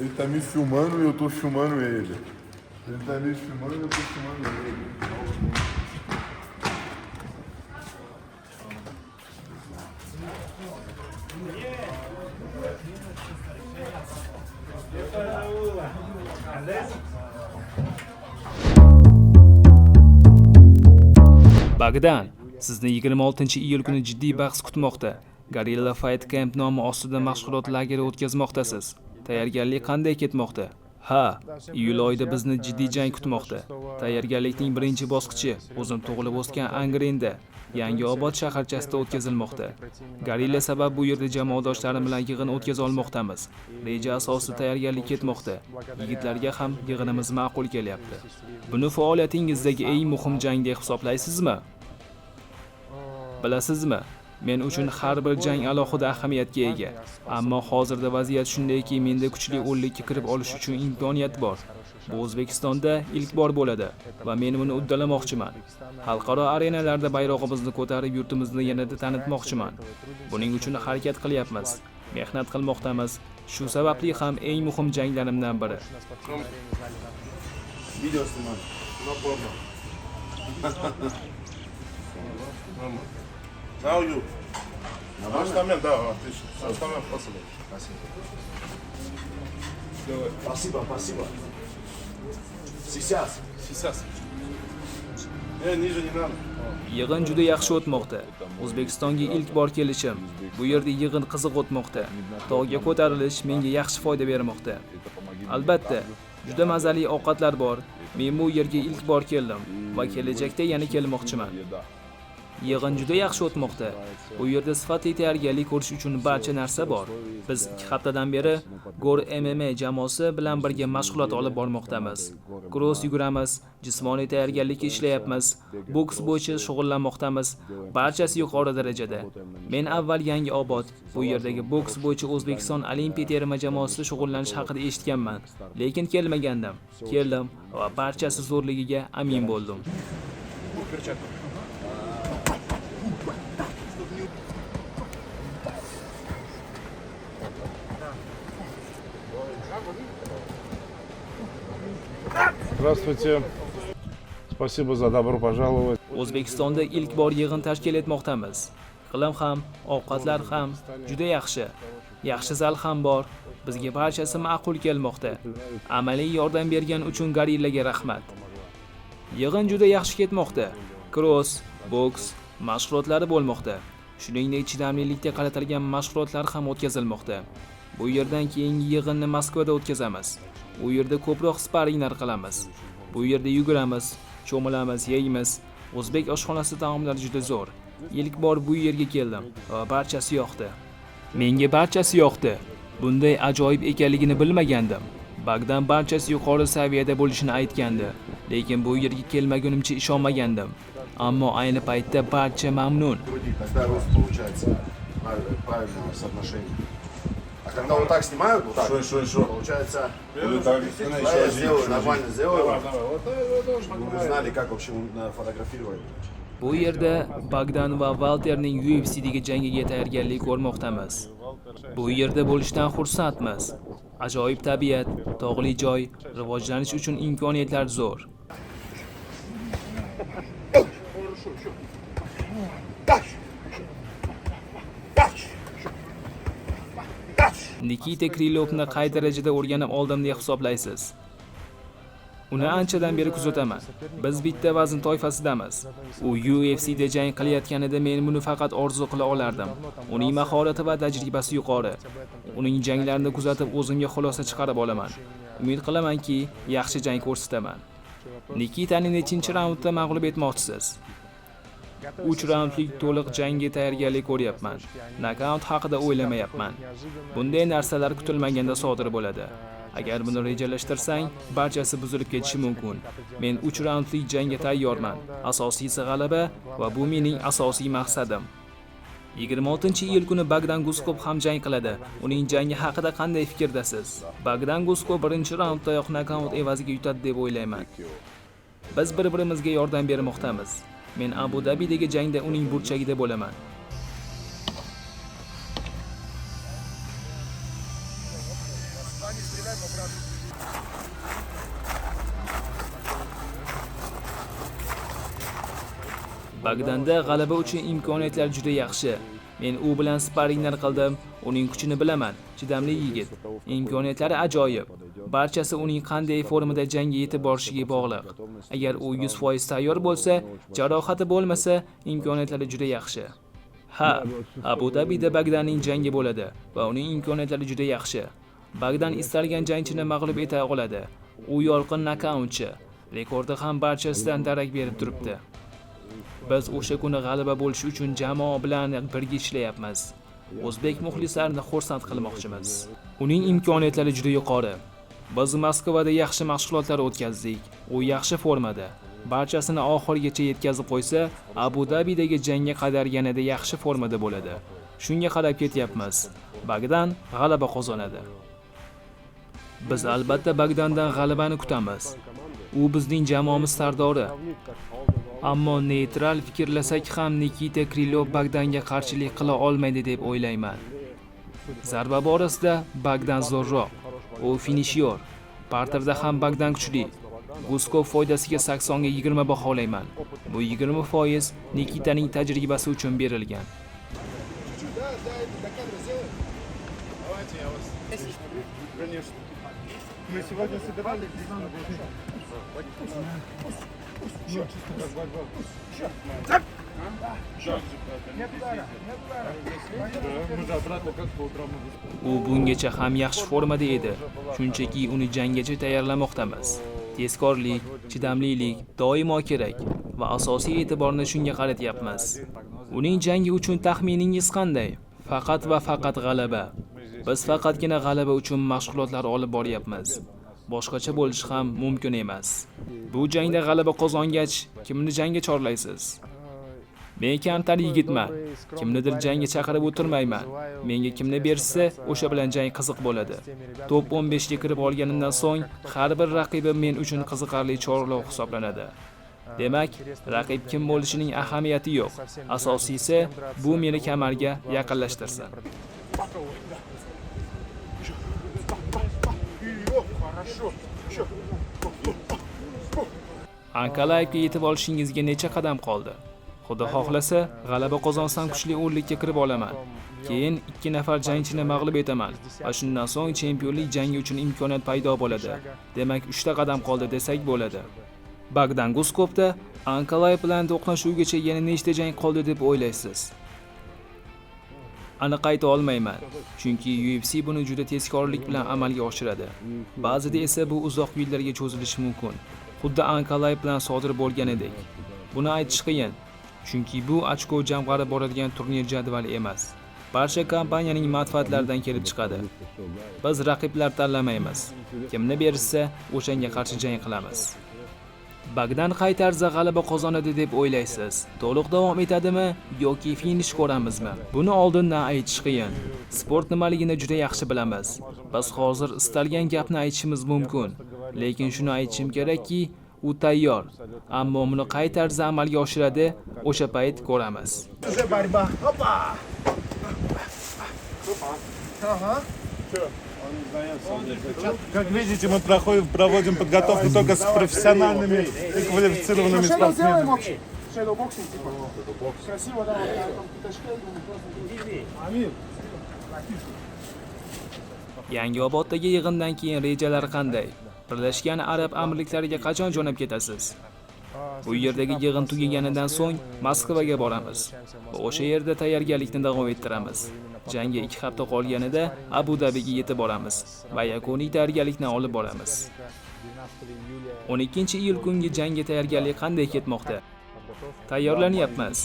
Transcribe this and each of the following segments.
Ele tá me filmando e eu tô filmando ele. Ele tá me filmando e eu tô filmando ele. Bagdan, sizni 26-iyul kuni jiddiy bahs kutmoqda. Gorilla Fight Camp nomi ostida mashg'ulot lageri o'tkazmoqdasiz. Tayyorgarlik qanday ketmoqda? Ha, iyul oyida bizni jiddiy jang kutmoqda. Tayyorgarlikning birinchi bosqichi o'zim tug'ilib o'sgan Angrenda, Yangiobod shaharchasida o'tkazilmoqda. Gorilla sabab bu yerda jamoadoshlarim bilan yig'in o'tkaza olmoqdamiz. Reja asosida tayyorgarlik ketmoqda. Yigitlarga ham yig'inimiz ma'qul kelyapti. Buni faoliyatingizdagi eng muhim jang deb hisoblaysizmi? Bilasizmi? Men uchun har bir jang alohida ahamiyatga ega. Ammo hozirda vaziyat shundayki, menda kuchli 10likka kirib olish uchun imkoniyat bor. Bu O'zbekistonda ilk bor bo'ladi va men buni uddalamoqchiman. Xalqaro arenalarda bayrog'imizni ko'tarib, yurtimizni yanada tanitmoqchiman. Buning uchun harakat qilyapmiz, mehnat qilmoqdamiz. Shu sababli ham eng muhim janglarimdan biri. Video снимаю. Now you. Постамент, да, отлично. Постамент посылай. Спасибо, спасибо. Сейчас. Ниже не надо. Yig'in juda yaxshi o'tmoqda. O'zbekistonga ilk bor kelishim. Bu yerda yig'in qiziq o'tmoqda. Tog'ga ko'tarilish menga yaxshi foyda bermoqda. Albatta, juda mazali ovqatlar bor. Men bu yerga ilk bor keldim va kelajakda yana kelmoqchiman. Yig'in juda yaxshi o'tmoqda. Bu yerda sifatli tayyorgarlik ko'rish uchun barcha narsa bor. Biz 2 haftadan beri Gor MMA jamoasi bilan birga mashg'ulot olib bormoqdamiz. Cross yuguramiz, jismoniy tayyorgarlikka ishlayapmiz, boks bo'yicha shug'ullanmoqdamiz. Barchasi yuqori darajada. Men avval Yangiobod, bu yerdagi boks bo'yicha O'zbekiston olimpiya terma jamoasida shug'ullanish haqida eshitganman, lekin kelmagandim. Keldim va barchasi zo'rligiga amin bo'ldim. Здравствуйте. Спасибо за добро пожаловать. O'zbekistonda ilk bor yig'in tashkil etmoqdamiz. Iqlim ham, ovqatlar ham juda yaxshi. Yaxshi zal ham bor. Bizga barchasi ma'qul kelmoqda. Amaliy yordam bergan uchun Gorillaga rahmat. Yig'in juda yaxshi ketmoqda. Cross, boks, mashg'ulotlari bo'lmoqda. Shuningdek, chidamlilikka qaratilgan mashg'ulotlar ham o'tkazilmoqda. Bu yerdan keyingi yig'inni Moskvada o'tkazamiz. U yerda ko'proq sparinglar qilamiz. Bu yerda yuguramiz, cho'milamiz, yeymiz. O'zbek oshxonasi taomlari juda zo'r. Ilk bor bu yerga keldim va barchasi yoqdi. Menga barchasi yoqdi. Bunday ajoyib ekanligini bilmagandim. Bagdan barchasi yuqori saviyada bo'lishini aytgandi, lekin bu yerga kelmagunimcha ishonmagandim. Ammo ayni paytda barcha mamnun. Тогда рост получается правильное соотношение. А когда вот так снимают, вот так, Шо. получается, еще я сделаю, нормально сделаю. Вот Чтобы вы знали, как вообще фотографировать. Bu yerda Bagdan va Walterning UFC'dagi jangiga tayyorgarlik ko'rmoqdamiz. Bu yerda bo'lishdan xursandmiz. Ajoyib tabiat, tog'li joy, rivojlanish uchun imkoniyatlar zo'r. Nikita Krylovni qay darajada o'rganib oldim deb hisoblaysiz? Uni anchadan beri kuzataman. Biz bitta vazn toifasidamiz. U UFC'da jang qilayotganida men buni faqat orzu qila olardim. Uning mahorati va tajribasi yuqori. Uning janglarini kuzatib o'zimga xulosa chiqarib olaman. Umid qilamanki, yaxshi jang ko'rsataman. Nikitani nechinchi raundda mag'lub etmoqchisiz? 3 raundlik to'liq jangga tayyorgarlik ko'ryapman. Nokaut haqida o'ylamayapman. Bunday narsalar kutilmaganda sodir bo'ladi. Agar buni rejalashtirsang, barchasi buzilib ketishi mumkin. Men 3 raundlik jangga tayyorman. Asosiysi g'alaba va bu mening asosiy maqsadim. 26-iyul kuni Bagdan Guskov ham jang qiladi. Uning jangi haqida qanday fikrdasiz? Bagdan Guskov birinchi raunddayoq nokaut evaziga yutadi deb o'ylayman. Biz bir-birimizga yordam bermoqdamiz. Men Abu Dabidagi jangda uning burchagida bo'laman. Bagdanda g'alaba uchun imkoniyatlar juda yaxshi. Men u bilan sparringlar qildim, uning kuchini bilaman, chidamli yigit. Imkoniyatlari ajoyib. Barchasi uning qanday formada jangga yetib borishiga bog'liq. Agar u 100% tayyor bo'lsa, jarohati bo'lmasa, imkoniyatlari juda yaxshi. Ha, Abu Dabida Bagdanning jangi bo'ladi va uning imkoniyatlari juda yaxshi. Bagdan istalgan jangchini mag'lub eta oladi. U yorqin nokautchi. Rekordi ham barchasidan darak berib turibdi. Biz o'sha kuni g'alaba bo'lish uchun jamoa bilan birga ishlayapmiz. O'zbek muxlislarini xursand qilmoqchimiz. Uning imkoniyatlari juda yuqori. Biz Moskvada yaxshi mashg'ulotlar o'tkazdik. U yaxshi formada. Barchasini oxirigacha yetkazib qo'ysa, Abu Dabidagi jangga qadar yanada yaxshi formada bo'ladi. Shunga qarab ketyapmiz. Bagdan g'alaba qozonadi. Biz albatta Bagdandan g'alabani kutamiz. U bizning jamoamiz sardori. Ammo neytral fikrlasak ham Nikita Krylov Bagdanga qarshilik qila olmaydi deb o'ylayman. Zarba borasida Bagdan zo'rroq. U finishyor. Parterda ham Bagdan kuchli. Guskov foydasiga 80 ga 20 baholayman. Bu 20% Nikitaning tajribasi uchun berilgan. U bungacha ham yaxshi formada edi. Shunchaki uni janggacha tayyorlamoqdamiz. Tezkorlik, chidamlilik doimo kerak va asosiy e'tiborni shunga qaratyapmiz. Uning jangi uchun taxminingiz qanday? Faqat va faqat g'alaba. Biz faqatgina g'alaba uchun mashg'ulotlar olib boryapmiz. Boshqacha bo'lishi ham mumkin emas. Bu jangda g'alaba qozongach, kimni jangga chorlaysiz? Men kamtar yigitman. Kimnidir jangga chaqirib o'tirmayman. Menga kimni bersa, o'sha bilan jang qiziq bo'ladi. Top 15 ga kirib olganimdan so'ng, har bir raqibim men uchun qiziqarli chorlov hisoblanadi. Demak, raqib kim bo'lishining ahamiyati yo'q. Asosiysi, bu meni kamarga yaqinlashtirsin. Ankalayevga yetib olishingizga necha qadam qoldi? Xudo xohlasa, g'alaba qozonsam kuchli o'nlikka kirib olaman. Keyin 2 nafar jangchini mag'lub etaman va shundan so'ng chempionlik jangi uchun imkoniyat paydo bo'ladi. Demak, 3 ta qadam qoldi desak bo'ladi. Bagdan Guskovda Ankalayev bilan to'qnashuvgacha yana nechta jang qoldi deb o'ylaysiz? Aniq ayta olmayman, chunki UFC buni juda tezkorlik bilan amalga oshiradi. Ba'zida esa bu uzoq yillarga cho'zilishi mumkin. Xuddi Ankalayev bilan sodir bo'lganidek. Buni aytish qiyin, chunki bu ochko jamg'arib boradigan turnir jadvali emas. Barcha kompaniyaning manfaatlaridan kelib chiqadi. Biz raqiblar tanlamaymiz. Kimni bersa, o'shanga qarshi jang qilamiz. Bagdan qay tarzda g'alaba qozonadi deb o'ylaysiz? To'liq davom etadimi yoki finish ko'ramizmi? Buni oldindan aytish qiyin. Sport nimaligini juda yaxshi bilamiz. Biz hozir istalgan gapni aytishimiz mumkin, lekin shuni aytishim kerakki, u tayyor. Ammo buni qay tarzda amalga oshiradi, o'sha payt ko'ramiz. Как видите, мы проводим подготовку только с профессиональными и квалифицированными спортсменами. Красиво, да, Yangioboddagi yig'indan keyin rejalar qanday? Birlashgan Arab Amirliklariga qachon jo'nab ketasiz? Bu yerdagi yig'in tugaganidan so'ng Moskvaga boramiz va o'sha yerda tayyorgarlikni davom ettiramiz. Jangga 2 hafta qolganida Abu Dabiga yetib boramiz va yakuniy tayyorgarlikni olib boramiz. 12-iyul kungi jangga tayyorgarlik qanday ketmoqda? Tayyorlanyapmiz.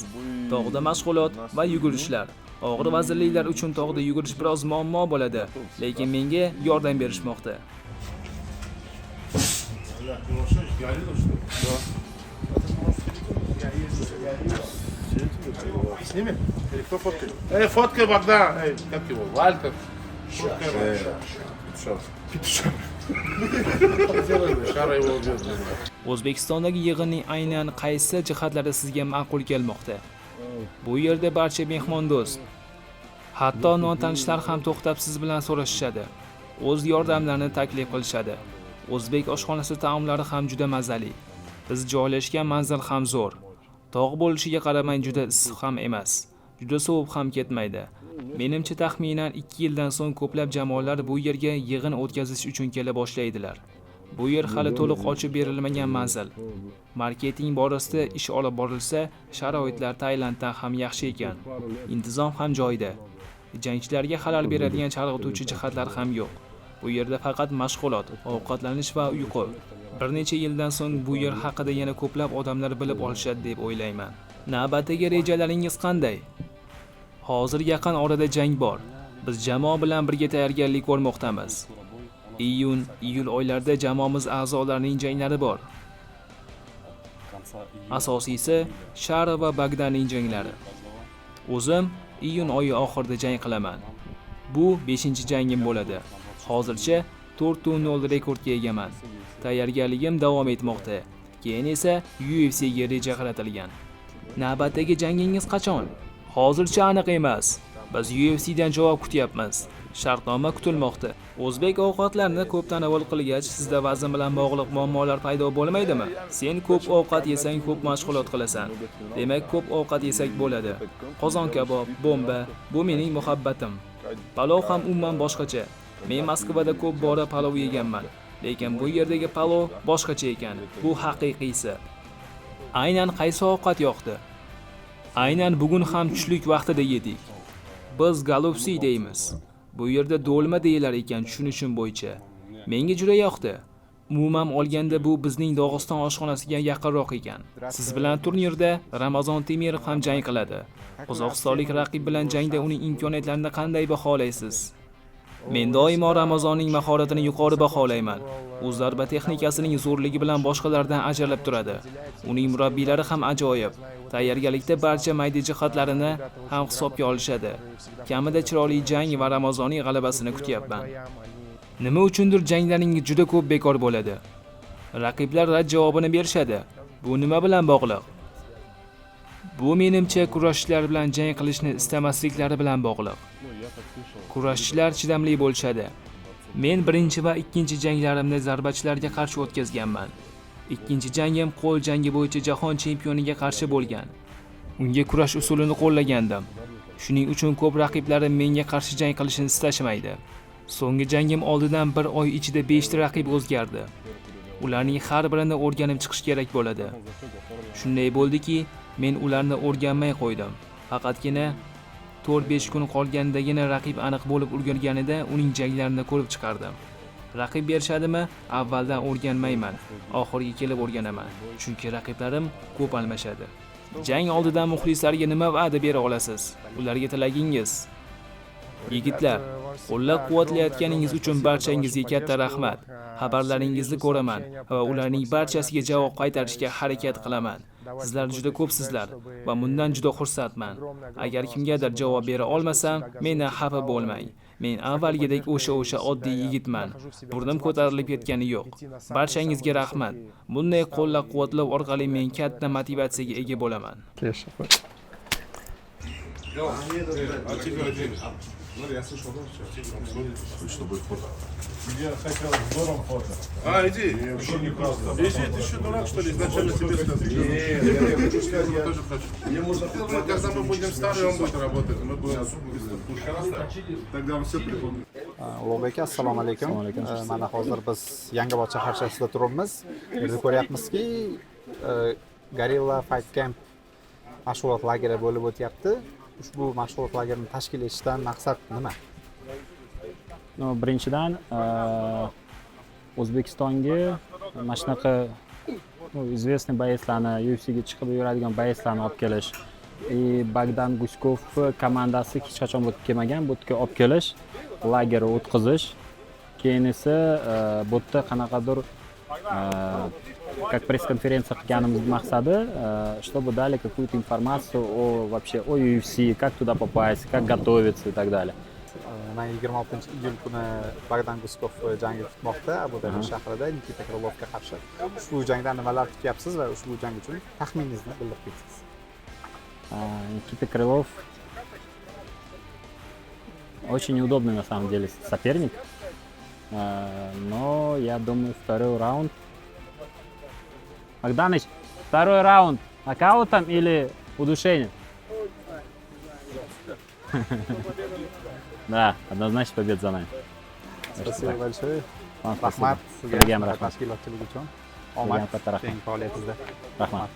Tog'da mashg'ulot va yugurishlar. Og'ir vazirliklar uchun tog'da yugurish biroz muammo bo'ladi, lekin menga yordam berishmoqda. Сними? Или кто фоткает? Фоткай Богдан! Как его? Вальтер? O'zbekistondagi yig'inning aynan qaysi jihatlari sizga ma'qul kelmoqda? Bu yerda barcha mehmondo'st. Hatto notanishlar ham to'xtab siz bilan so'rashishadi. o'z yordamlarini taklif qilishadi. O'zbek oshxonasi taomlari ham juda mazali. Biz joylashgan manzil ham zo'r. Tog' bo'lishiga qaramay juda issiq ham emas. Juda sovuq ham ketmaydi. Menimcha taxminan 2 yildan so'ng ko'plab jamoalar bu yerga yig'in o'tkazish uchun kela boshlaydilar. Bu yer hali to'liq ochib berilmagan manzil. Marketing borasida ish olib borilsa, sharoitlar Tailanddan ham yaxshi ekan. Intizom ham joyida. Jangchilarga xalal beradigan chalg'ituvchi jihatlar ham yo'q. Bu yerda faqat mashg'ulot, ovqatlanish va uyqu. Bir necha yildan so'ng bu yer haqida yana ko'plab odamlar bilib olishadi deb o'ylayman. Navbatdagi rejalaringiz qanday? Hozir yaqin orada jang bor. Biz jamoa bilan birga tayyorgarlik ko'rmoqdamiz. Iyun-iyul oylarida jamoamiz a'zolarining janglari bor. Asosiysi Shara va Bagdanning janglari. O'zim iyun oyi oxirida jang qilaman. Bu 5-jangim bo'ladi. Hozircha 4-0 rekordga egaman. Tayyorgarligim davom etmoqda. Keyin esa UFC ga reja qaratilgan. Navbatdagi jangingiz qachon? Hozircha aniq emas. Biz UFC dan javob kutyapmiz. Shartnoma kutilmoqda. O'zbek ovqatlarini ko'p tanovul qilgach, sizda vazn bilan bog'liq muammolar paydo bo'lmaydimi? Sen ko'p ovqat yesang, ko'p mashg'ulot qilasan. Demak, ko'p ovqat yesak bo'ladi. Qozon kabob, bomba, bu mening muhabbatim. Palov ham umuman boshqacha. Men Moskvada ko'p bora palov yeganman, lekin bu yerdagi palov boshqacha ekan. Bu haqiqiysi. Aynan qaysi ovqat yoqdi? Aynan bugun ham tushlik vaqtida yedik. Biz galupsi deymiz. Bu yerda do'lma deyilar ekan tushunishim bo'yicha. Menga juda yoqdi. Umuman olganda bu bizning Dog'iston oshxonasiga yaqinroq ekan. Siz bilan turnirda Ramazon Temirov ham jang qiladi. Qozog'istonlik raqib bilan jangda uning imkoniyatlarini qanday baholaysiz? Men doimo Ramazonning mahoratini yuqori baholayman. U zarba texnikasining zo'rligi bilan boshqalardan ajralib turadi. Uning murabbiylari ham ajoyib. Tayyorgarlikda barcha mayda jihatlarini ham hisobga olishadi. Kamida chiroyli jang va Ramazonning g'alabasini kutyapman. Nima uchundir janglaringiz juda ko'p bekor bo'ladi. Raqiblar rad javobini berishadi. Bu nima bilan bog'liq? Bu menimcha kurashchilar bilan jang qilishni istamasliklari bilan bog'liq. Kurashchilar chidamli bo'lishadi. Men birinchi va ikkinchi janglarimni zarbachilarga qarshi o'tkazganman. Ikkinchi jangim qo'l jangi bo'yicha jahon chempioniga qarshi bo'lgan. Unga kurash usulini qo'llagandim. Shuning uchun ko'p raqiblarim menga qarshi jang qilishni istashmaydi. So'nggi jangim oldidan 1 oy ichida 5 ta raqib o'zgardi. Ularning har birini o'rganib chiqish kerak bo'ladi. Shunday bo'ldiki, men ularni o'rganmay qo'ydim. Faqatgina 4-5 kun qolgandagina raqib aniq bo'lib ulgurganida uning janglarini ko'rib chiqardim. Raqib berishadimi? Avvaldan o'rganmayman, oxirgi kelib o'rganaman. Chunki raqiblarim ko'p almashadi. Jang oldidan muxlislarga nima va'da bera olasiz? Ularga tilagingiz? Yigitlar, qo'llab-quvvatlayotganingiz uchun barchangizga katta rahmat. Xabarlaringizni ko'raman va ularning barchasiga javob qaytarishga harakat qilaman. Sizlar juda ko'psizlar va bundan juda xursandman. Agar kimgadir javob bera olmasam, mendan xafa bo'lmang. Men avvalgidek o'sha oddiy yigitman. Burnim ko'tarilib ketgani yo'q. Barchangizga rahmat. Bunday qo'llab-quvvatlov orqali men katta motivatsiyaga ega bo'laman. Я хотел с Бором фото. Иди. Вообще не просто. Иди, ты что, дурак, что ли? Изначально тебе сказал. Я хочу сказать, Я тоже хочу. мне можно Когда мы будем старые, он будет работать. Мы будем тогда он все припомнит. Ulug'bek aka, assalomu alaykum. Mana hozir biz Yangibocha qarshasida turibmiz. Endi ko'ryapmizki, Gorilla Fight Camp mashg'ulot lageri bo'lib o'tyapti. Ushbu mashg'ulot lagerini tashkil etishdan maqsad nima? Birinchidan O'zbekistonga mana shunaqa известный boyslarni, UFC ga chiqib yuradigan boyslarni olib kelish. Bagdan Guskov komandasi hech qachon bu yerga kelmagan, bu yerga olib kelish, lager o'tkazish. Keyin esa bu yerda qanaqadir как пресс-конференция qilganimiz maqsadi, чтобы дали какую-то информацию вообще о UFC, как туда попасть, как готовиться и так далее. Men 26-iyul kuni Bagdan Guskov jangi kutmoqda Abu Dabi shahrida Nikita Krylovga qarshi. Ushbu jangdan nimalar kutyapsiz va ushbu jang uchun taxminingizni bildirib ketasiz? Никита Крылов очень неудобный на самом деле соперник. Но я думаю, второй раунд. Богданыч, второй раунд нокаутом или удушением? Да, однозначно победа за нами. Спасибо большое. Вам спасибо. Rahmat sizga Sizga ham rahmat. tashkilotchilik uchun. Sizga ham Omad katta rahmat. keyingi faoliyatingizda. Rahmat.